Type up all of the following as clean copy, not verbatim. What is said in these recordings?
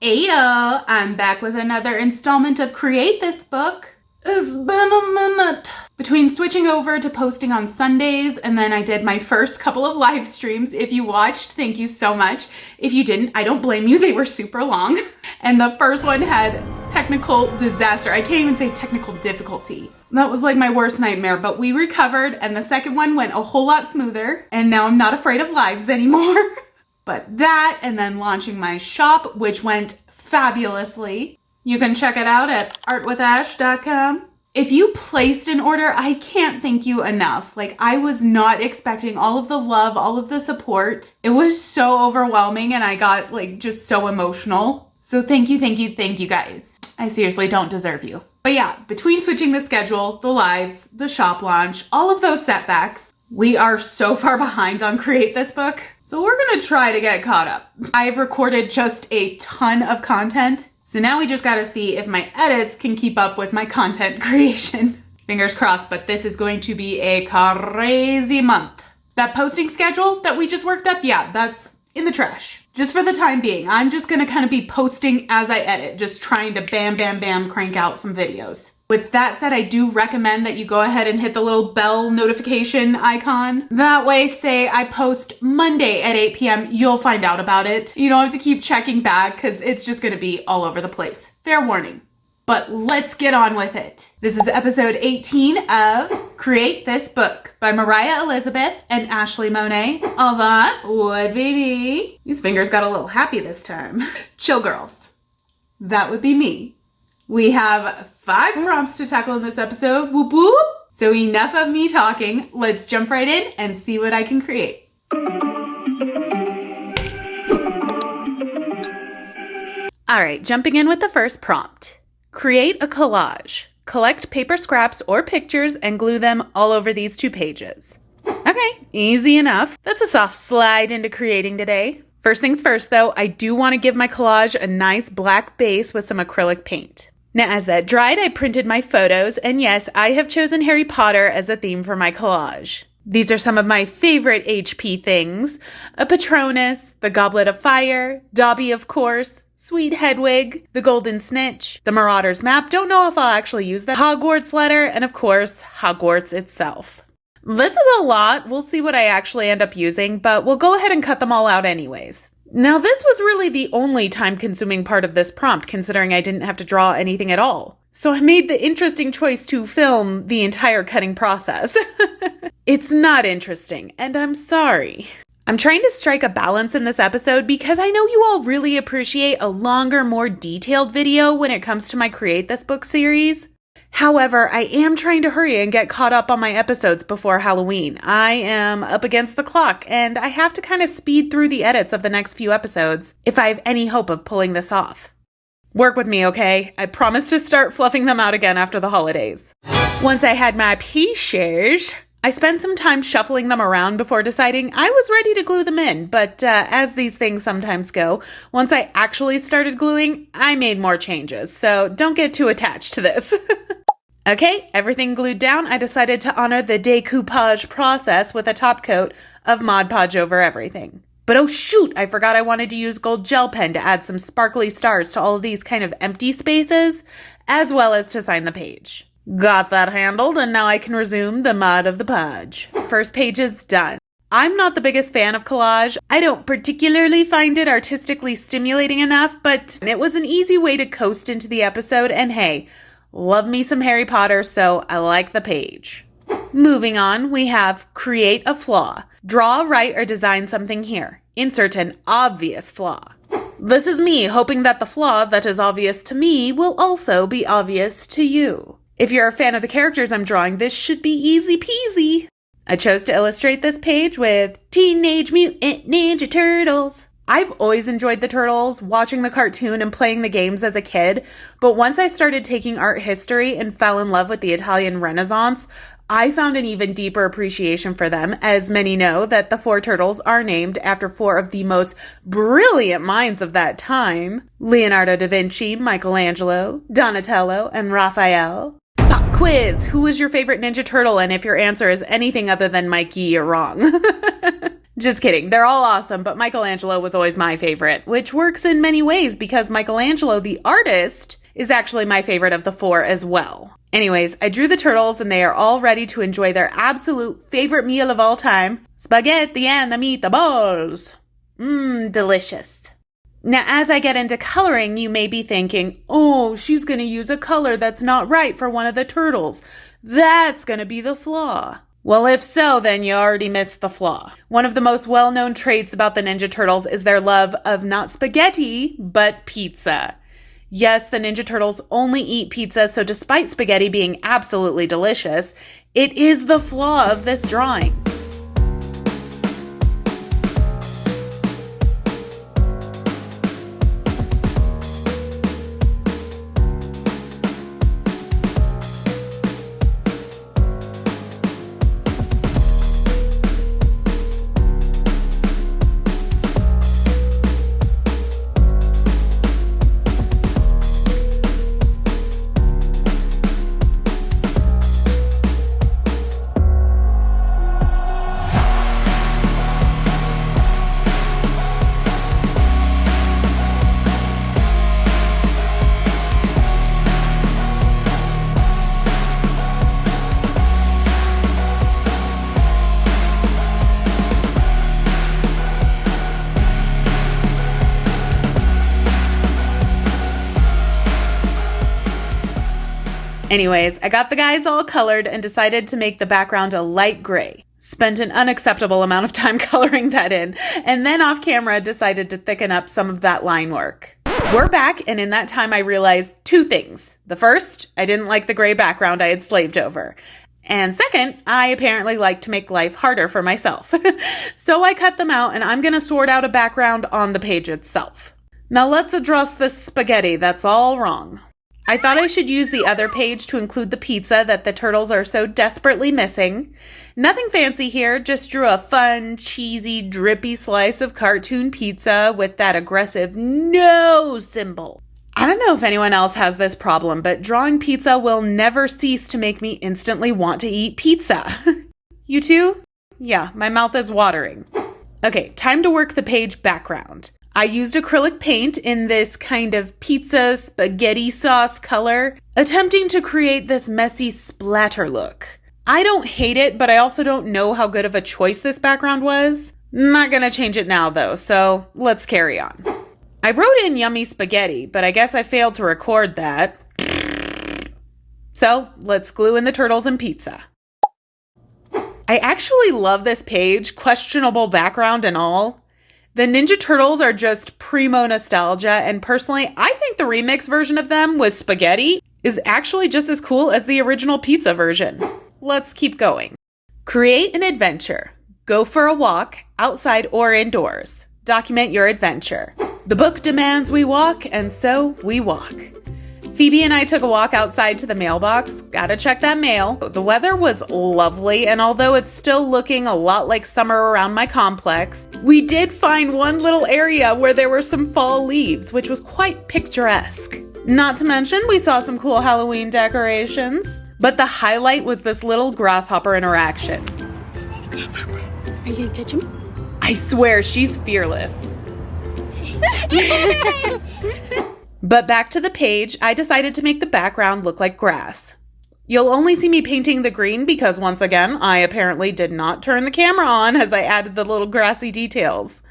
Ayo, I'm back with another installment of Create This Book. It's been a minute. Between switching over to posting on Sundays, and then I did my first couple of live streams. If you watched, thank you so much. If you didn't, I don't blame you. They were super long. And the first one had technical disaster. I can't even say technical difficulty. That was like my worst nightmare, but we recovered, and the second one went a whole lot smoother, and now I'm not afraid of lives anymore. But that, and then launching my shop, which went fabulously. You can check it out at artwithash.com. If you placed an order, I can't thank you enough. Like, I was not expecting all of the love, all of the support. It was so overwhelming, and I got just so emotional. So thank you guys. I seriously don't deserve you. But yeah, between switching the schedule, the lives, the shop launch, all of those setbacks, we are so far behind on Create This Book. So we're gonna try to get caught up. I've recorded just a ton of content. So now we just gotta see if my edits can keep up with my content creation. Fingers crossed, but this is going to be a crazy month. That posting schedule that we just worked up, yeah, that's in the trash. Just for the time being, I'm just gonna kind of be posting as I edit, just trying to bam, crank out some videos. With that said, I do recommend that you go ahead and hit the little bell notification icon. That way, say I post Monday at 8 p.m., you'll find out about it. You don't have to keep checking back because it's just gonna be all over the place. Fair warning. But let's get on with it. This is episode 18 of Create This Book by Mariah Elizabeth and Ashleigh Monet. All that, what baby? These fingers got a little happy this time. Chill girls. That would be me. We have 5 prompts to tackle in this episode. Whoop whoop. So enough of me talking. Let's jump right in and see what I can create. All right, jumping in with the first prompt. Create a collage. Collect paper scraps or pictures and glue them all over these 2 pages. Okay, easy enough. That's a soft slide into creating today. First things first though, I do want to give my collage a nice black base with some acrylic paint. Now as that dried, I printed my photos, and yes, I have chosen Harry Potter as a theme for my collage. These are some of my favorite HP things. A Patronus, the Goblet of Fire, Dobby of course, Sweet Hedwig, the Golden Snitch, the Marauder's Map, don't know if I'll actually use that, Hogwarts letter, and of course, Hogwarts itself. This is a lot, we'll see what I actually end up using, but we'll go ahead and cut them all out anyways. Now this was really the only time-consuming part of this prompt, considering I didn't have to draw anything at all. So I made the interesting choice to film the entire cutting process. It's not interesting, and I'm sorry. I'm trying to strike a balance in this episode because I know you all really appreciate a longer, more detailed video when it comes to my Create This Book series. However, I am trying to hurry and get caught up on my episodes before Halloween. I am up against the clock, and I have to kind of speed through the edits of the next few episodes if I have any hope of pulling this off. Work with me, okay? I promise to start fluffing them out again after the holidays. Once I had my pieces, I spent some time shuffling them around before deciding I was ready to glue them in, but as these things sometimes go, once I actually started gluing, I made more changes, so don't get too attached to this. Okay, everything glued down, I decided to honor the decoupage process with a top coat of Mod Podge over everything. But oh shoot, I forgot I wanted to use gold gel pen to add some sparkly stars to all of these kind of empty spaces, as well as to sign the page. Got that handled, and now I can resume the Mod of the Podge. First page is done. I'm not the biggest fan of collage. I don't particularly find it artistically stimulating enough, but it was an easy way to coast into the episode, and hey, love me some Harry Potter, so I like the page. Moving on, we have create a flaw. Draw, write, or design something here. Insert an obvious flaw. This is me hoping that the flaw that is obvious to me will also be obvious to you. If you're a fan of the characters I'm drawing, this should be easy peasy. I chose to illustrate this page with Teenage Mutant Ninja Turtles. I've always enjoyed the Turtles, watching the cartoon and playing the games as a kid, but once I started taking art history and fell in love with the Italian Renaissance, I found an even deeper appreciation for them, as many know that the 4 turtles are named after 4 of the most brilliant minds of that time: Leonardo da Vinci, Michelangelo, Donatello, and Raphael. Pop quiz! Who is your favorite Ninja Turtle? And if your answer is anything other than Mikey, you're wrong. Just kidding. They're all awesome, but Michelangelo was always my favorite, which works in many ways because Michelangelo, the artist, is actually my favorite of the four as well. Anyways, I drew the turtles and they are all ready to enjoy their absolute favorite meal of all time, spaghetti and the meatballs. Delicious. Now, as I get into coloring, you may be thinking, oh, she's going to use a color that's not right for one of the turtles. That's going to be the flaw. Well, if so, then you already missed the flaw. One of the most well-known traits about the Ninja Turtles is their love of not spaghetti, but pizza. Yes, the Ninja Turtles only eat pizza, so despite spaghetti being absolutely delicious, it is the flaw of this drawing. Anyways, I got the guys all colored and decided to make the background a light gray. Spent an unacceptable amount of time coloring that in, and then off camera decided to thicken up some of that line work. We're back, and in that time I realized two things. The first, I didn't like the gray background I had slaved over. And second, I apparently like to make life harder for myself. So I cut them out, and I'm going to sort out a background on the page itself. Now let's address this spaghetti that's all wrong. I thought I should use the other page to include the pizza that the turtles are so desperately missing. Nothing fancy here, just drew a fun, cheesy, drippy slice of cartoon pizza with that aggressive no symbol. I don't know if anyone else has this problem, but drawing pizza will never cease to make me instantly want to eat pizza. You too? Yeah, my mouth is watering. Okay, time to work the page background. I used acrylic paint in this kind of pizza spaghetti sauce color, attempting to create this messy splatter look. I don't hate it, but I also don't know how good of a choice this background was. Not gonna change it now though, so let's carry on. I wrote in yummy spaghetti, but I guess I failed to record that. So let's glue in the turtles and pizza. I actually love this page, questionable background and all. The Ninja Turtles are just primo nostalgia, and personally, I think the remix version of them with spaghetti is actually just as cool as the original pizza version. Let's keep going. Create an adventure. Go for a walk, outside or indoors. Document your adventure. The book demands we walk, and so we walk. Phoebe and I took a walk outside to the mailbox. Gotta check that mail. The weather was lovely, and although it's still looking a lot like summer around my complex, we did find one little area where there were some fall leaves, which was quite picturesque. Not to mention, we saw some cool Halloween decorations. But the highlight was this little grasshopper interaction. Grasshopper, are you gonna touch him? I swear, she's fearless. But back to the page, I decided to make the background look like grass. You'll only see me painting the green because, once again, I apparently did not turn the camera on as I added the little grassy details.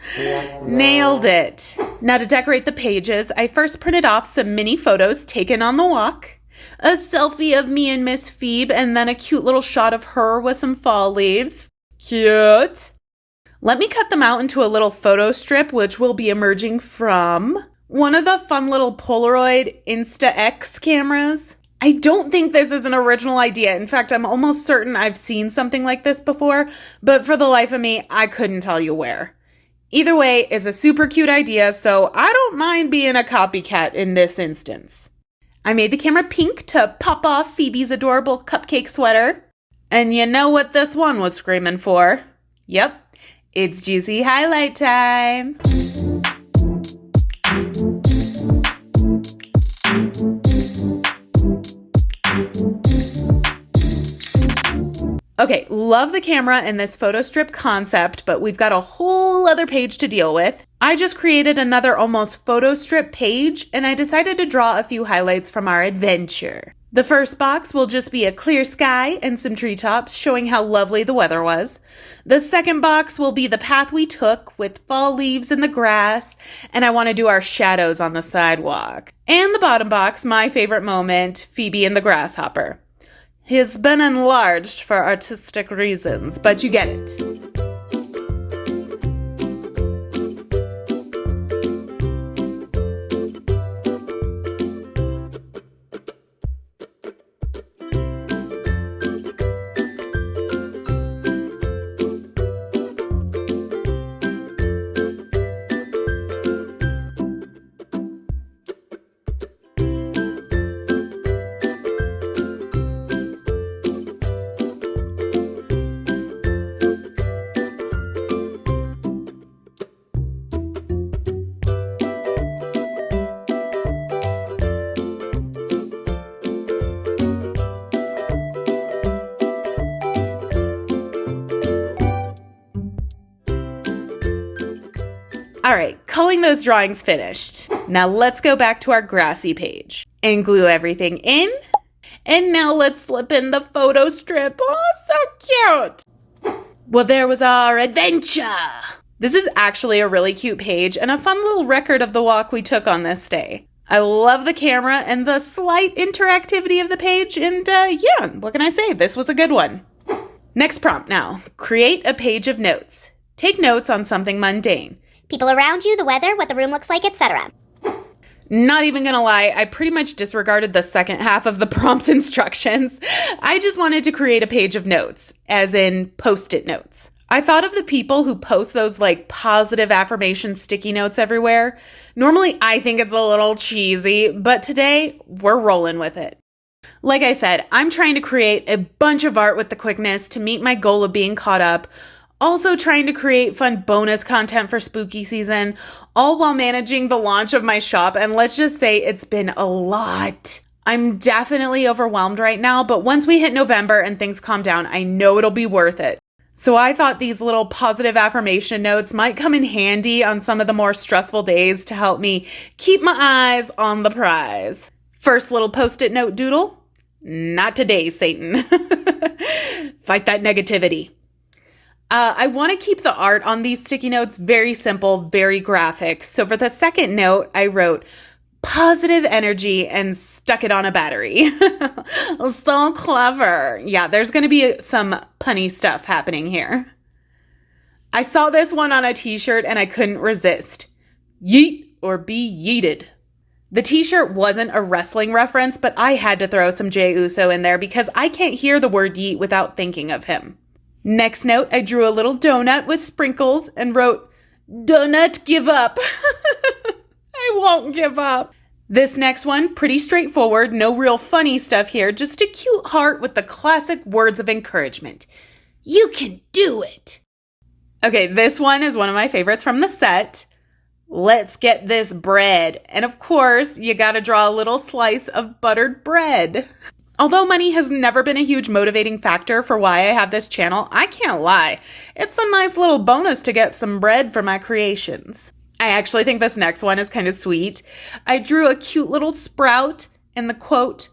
Nailed it. Now to decorate the pages, I first printed off some mini photos taken on the walk, a selfie of me and Miss Phoebe, and then a cute little shot of her with some fall leaves. Cute. Let me cut them out into a little photo strip, which will be emerging from one of the fun little Polaroid Insta-X cameras. I don't think this is an original idea. In fact, I'm almost certain I've seen something like this before, but for the life of me, I couldn't tell you where. Either way, it's a super cute idea, so I don't mind being a copycat in this instance. I made the camera pink to pop off Phoebe's adorable cupcake sweater. And you know what this one was screaming for? Yep, it's juicy highlight time. Okay, love the camera and this photo strip concept, but we've got a whole other page to deal with. I just created another almost photo strip page, and I decided to draw a few highlights from our adventure. The first box will just be a clear sky and some treetops showing how lovely the weather was. The second box will be the path we took with fall leaves in the grass, and I want to do our shadows on the sidewalk. And the bottom box, my favorite moment, Phoebe and the grasshopper. He's been enlarged for artistic reasons, but you get it. All right, culling those drawings finished. Now let's go back to our grassy page and glue everything in. And now let's slip in the photo strip. Oh, so cute. Well, there was our adventure. This is actually a really cute page and a fun little record of the walk we took on this day. I love the camera and the slight interactivity of the page, and yeah, what can I say? This was a good one. Next prompt now. Create a page of notes. Take notes on something mundane. People around you, the weather, what the room looks like, etc. Not even gonna lie, I pretty much disregarded the second half of the prompt's instructions. I just wanted to create a page of notes, as in post-it notes. I thought of the people who post those like positive affirmation sticky notes everywhere. Normally I think it's a little cheesy, but today we're rolling with it. Like I said, I'm trying to create a bunch of art with the quickness to meet my goal of being caught up. Also trying to create fun bonus content for spooky season, all while managing the launch of my shop, and let's just say it's been a lot. I'm definitely overwhelmed right now, but once we hit November and things calm down, I know it'll be worth it. So I thought these little positive affirmation notes might come in handy on some of the more stressful days to help me keep my eyes on the prize. First little post-it note doodle. Not today, Satan. Fight that negativity. I want to keep the art on these sticky notes very simple, very graphic. So for the second note, I wrote positive energy and stuck it on a battery. So clever. Yeah, there's going to be some punny stuff happening here. I saw this one on a t-shirt and I couldn't resist. Yeet or be yeeted. The t-shirt wasn't a wrestling reference, but I had to throw some Jey Uso in there because I can't hear the word yeet without thinking of him. Next note, I drew a little donut with sprinkles and wrote, "Donut give up." I won't give up. This next one, pretty straightforward, no real funny stuff here, just a cute heart with the classic words of encouragement. You can do it. Okay, this one is one of my favorites from the set. Let's get this bread. And of course, you gotta draw a little slice of buttered bread. Although money has never been a huge motivating factor for why I have this channel, I can't lie. It's a nice little bonus to get some bread for my creations. I actually think this next one is kind of sweet. I drew a cute little sprout and the quote,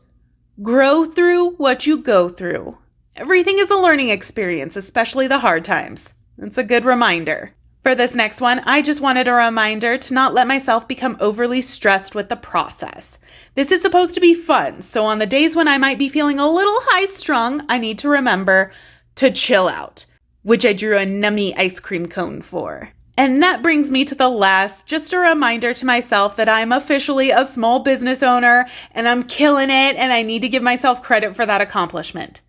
"Grow through what you go through. Everything is a learning experience, especially the hard times." It's a good reminder. For this next one, I just wanted a reminder to not let myself become overly stressed with the process. This is supposed to be fun, so on the days when I might be feeling a little high-strung, I need to remember to chill out, which I drew a nummy ice cream cone for. And that brings me to the last, just a reminder to myself that I'm officially a small business owner and I'm killing it and I need to give myself credit for that accomplishment.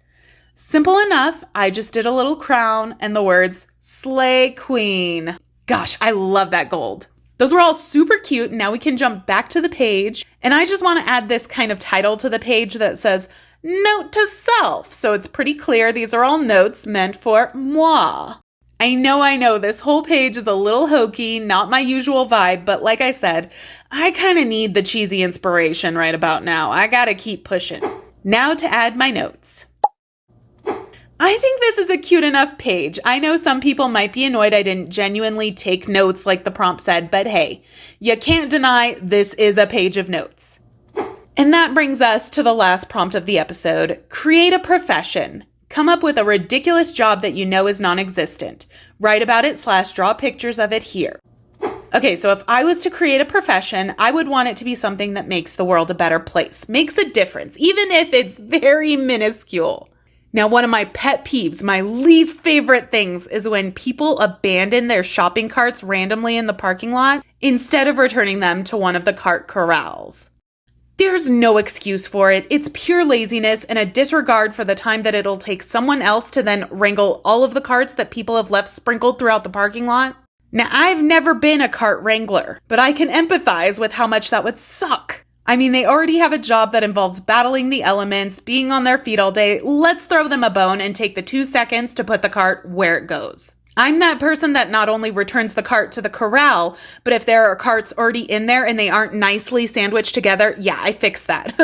Simple enough, I just did a little crown and the words, "Slay Queen." Gosh, I love that gold. Those were all super cute. Now we can jump back to the page. And I just want to add this kind of title to the page that says, "Note to self." So it's pretty clear these are all notes meant for moi. I know, this whole page is a little hokey, not my usual vibe, but like I said, I kind of need the cheesy inspiration right about now. I gotta keep pushing. Now to add my notes. I think this is a cute enough page. I know some people might be annoyed I didn't genuinely take notes like the prompt said, but hey, you can't deny this is a page of notes. And that brings us to the last prompt of the episode. Create a profession. Come up with a ridiculous job that you know is non-existent. Write about it / draw pictures of it here. Okay, so if I was to create a profession, I would want it to be something that makes the world a better place, makes a difference, even if it's very minuscule. Now, one of my pet peeves, my least favorite things, is when people abandon their shopping carts randomly in the parking lot instead of returning them to one of the cart corrals. There's no excuse for it. It's pure laziness and a disregard for the time that it'll take someone else to then wrangle all of the carts that people have left sprinkled throughout the parking lot. Now, I've never been a cart wrangler, but I can empathize with how much that would suck. I mean, they already have a job that involves battling the elements, being on their feet all day. Let's throw them a bone and take the 2 seconds to put the cart where it goes. I'm that person that not only returns the cart to the corral, but if there are carts already in there and they aren't nicely sandwiched together, yeah, I fix that.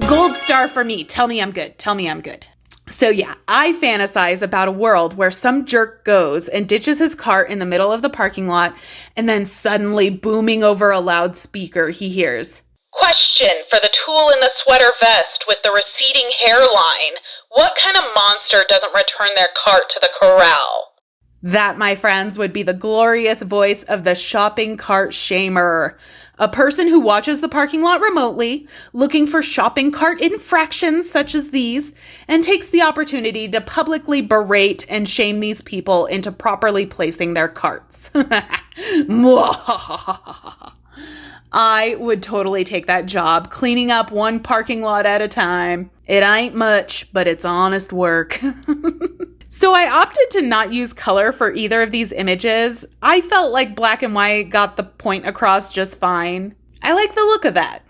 Gold star for me. Tell me I'm good. Tell me I'm good. So yeah, I fantasize about a world where some jerk goes and ditches his cart in the middle of the parking lot, and then suddenly booming over a loudspeaker, he hears, "Question for the tool in the sweater vest with the receding hairline. What kind of monster doesn't return their cart to the corral?" That, my friends, would be the glorious voice of the shopping cart shamer. A person who watches the parking lot remotely, looking for shopping cart infractions such as these, and takes the opportunity to publicly berate and shame these people into properly placing their carts. I would totally take that job, cleaning up one parking lot at a time. It ain't much, but it's honest work. So I opted to not use color for either of these images. I felt like black and white got the point across just fine. I like the look of that.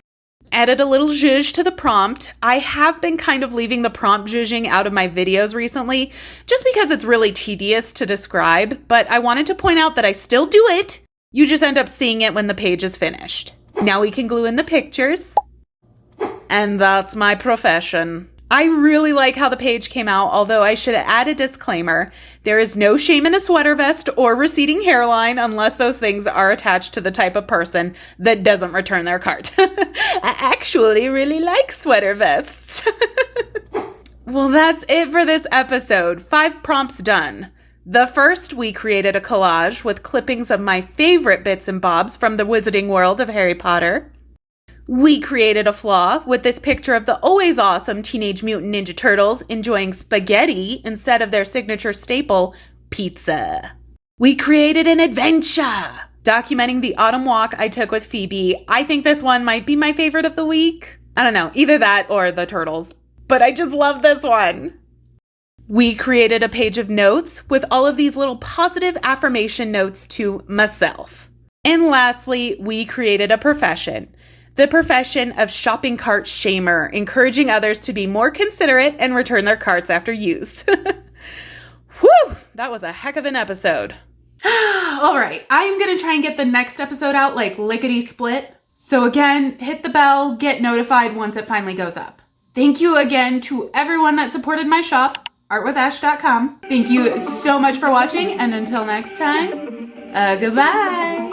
Added a little zhuzh to the prompt. I have been kind of leaving the prompt zhuzhing out of my videos recently, just because it's really tedious to describe, but I wanted to point out that I still do it. You just end up seeing it when the page is finished. Now we can glue in the pictures. And that's my profession. I really like how the page came out, although I should add a disclaimer. There is no shame in a sweater vest or receding hairline unless those things are attached to the type of person that doesn't return their cart. I actually really like sweater vests. Well, that's it for this episode. 5 prompts done. The first, we created a collage with clippings of my favorite bits and bobs from the wizarding world of Harry Potter. We created a flaw with this picture of the always awesome Teenage Mutant Ninja Turtles enjoying spaghetti instead of their signature staple, pizza. We created an adventure, documenting the autumn walk I took with Phoebe. I think this one might be my favorite of the week. I don't know, either that or the turtles, but I just love this one. We created a page of notes with all of these little positive affirmation notes to myself. And lastly, we created a profession. The profession of shopping cart shamer, encouraging others to be more considerate and return their carts after use. Whew, that was a heck of an episode. All right, I'm going to try and get the next episode out like lickety-split. So again, hit the bell, get notified once it finally goes up. Thank you again to everyone that supported my shop, artwithash.com. Thank you so much for watching, and until next time, goodbye.